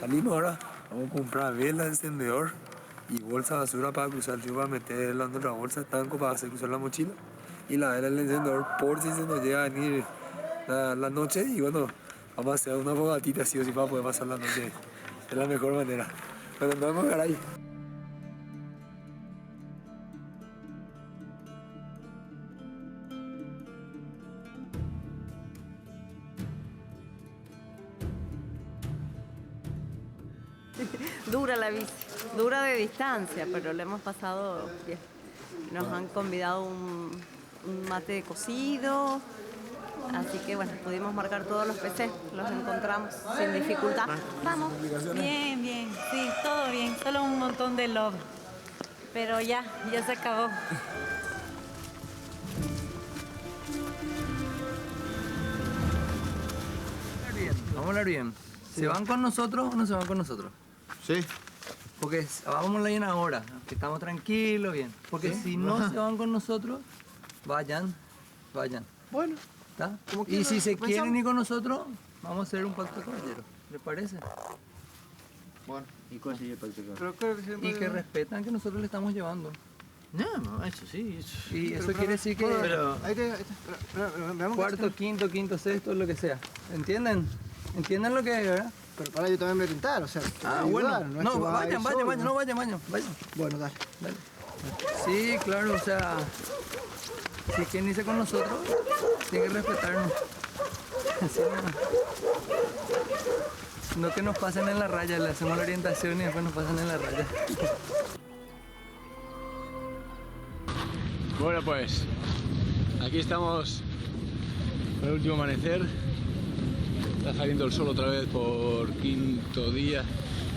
salimos ahora, vamos a comprar vela, encendedor y bolsa de basura para cruzar el río, para meter la otra bolsa, estanco para hacer cruzar la mochila. Y la vela, el encendedor, por si se nos llega a venir la noche. Y bueno, vamos a hacer una fogatita así o sí para poder pasar la noche de la mejor manera. Pero nos vemos, caray. Dura la bici, dura de distancia, pero le hemos pasado bien. Nos han convidado un mate cocido, así que bueno, pudimos marcar todos los PCs, los encontramos sin dificultad. Vamos. Bien, bien, sí, todo bien, solo un montón de love, pero ya se acabó. Vamos a hablar bien. ¿Se van con nosotros o no se van con nosotros? Sí. Porque vamos bien ahora, que estamos tranquilos, bien. Porque si no se van con nosotros, vayan. Bueno. ¿Está? Y si se quieren ir con nosotros, vamos a hacer un pacto de caballeros. ¿Les parece? Bueno. ¿Y cuál sería el pacto de Y que respetan que nosotros le estamos llevando. No, eso sí. Eso. Y eso quiere decir que Pero Veamos cuarto, quinto, sexto, lo que sea. ¿Entienden? ¿Entienden lo que es, verdad? Pero para yo también me voy a tentar, o sea. Bueno. Es No, que va a ir solo, vayan. Bueno, dale. Sí, claro, o sea, si quieren irse con nosotros, tienen que respetarnos. Así no que nos pasen en la raya, le hacemos la orientación y después nos pasan en la raya. Bueno, pues aquí estamos con el último amanecer. Está saliendo el sol otra vez por quinto día.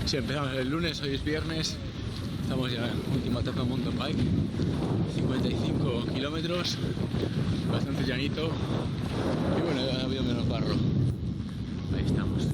Si empezamos el lunes, hoy es viernes. Estamos ya en última etapa en mountain bike. 55 kilómetros, bastante llanito. Y bueno, ha habido menos barro. Ahí estamos.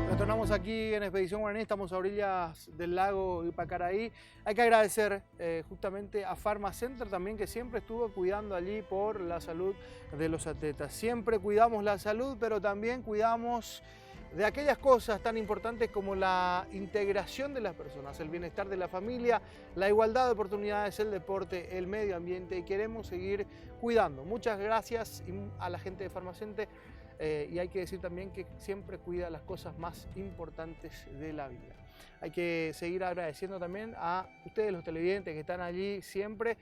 Retornamos aquí en Expedición Guaraní, estamos a orillas del lago Ipacaraí. Hay que agradecer justamente a Pharmacenter también, que siempre estuvo cuidando allí por la salud de los atletas. Siempre cuidamos la salud, pero también cuidamos de aquellas cosas tan importantes como la integración de las personas, el bienestar de la familia, la igualdad de oportunidades, el deporte, el medio ambiente, y queremos seguir cuidando. Muchas gracias a la gente de Pharmacenter. Y hay que decir también que siempre cuida las cosas más importantes de la vida. Hay que seguir agradeciendo también a ustedes, los televidentes, que están allí siempre,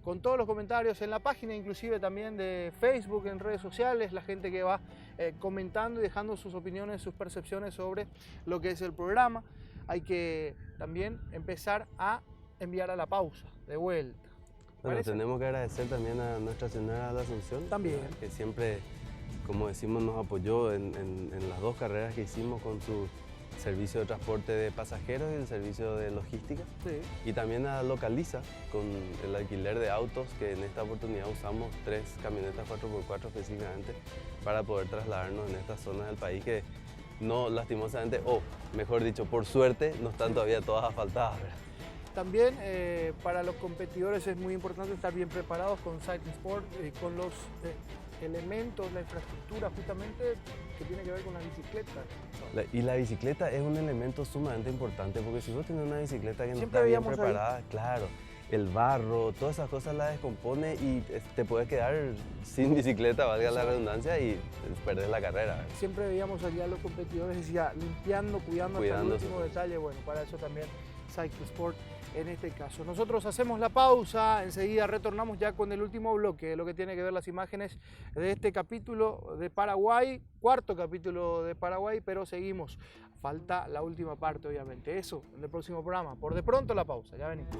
con todos los comentarios en la página, inclusive también de Facebook, en redes sociales, la gente que va comentando y dejando sus opiniones, sus percepciones sobre lo que es el programa. Hay que también empezar a enviar a la pausa, de vuelta. Bueno, tenemos que agradecer también a Nuestra Señora de la Asunción, también, que siempre, como decimos, nos apoyó en las dos carreras que hicimos con su servicio de transporte de pasajeros y el servicio de logística. Sí. Y también a Localiza con el alquiler de autos, que en esta oportunidad usamos 3 camionetas 4x4 específicamente para poder trasladarnos en estas zonas del país que no, lastimosamente, o mejor dicho, por suerte, no están todavía todas asfaltadas, ¿verdad? También para los competidores es muy importante estar bien preparados con Cycling Sport, con los elementos, la infraestructura justamente que tiene que ver con la bicicleta. Y la bicicleta es un elemento sumamente importante, porque si vos tenés una bicicleta que no Siempre está bien veíamos preparada, claro, el barro, todas esas cosas la descompone y te puedes quedar sin bicicleta, valga la redundancia, y perder la carrera, ¿verdad? Siempre veíamos allá a los competidores, decía, limpiando, cuidando hasta el último detalle. Bueno, para eso también Cycling Sport en este caso. Nosotros hacemos la pausa, enseguida retornamos ya con el último bloque, lo que tiene que ver las imágenes de este capítulo de Paraguay, cuarto capítulo de Paraguay, pero seguimos. Falta la última parte, obviamente. Eso en el próximo programa. Por de pronto la pausa, ya venimos.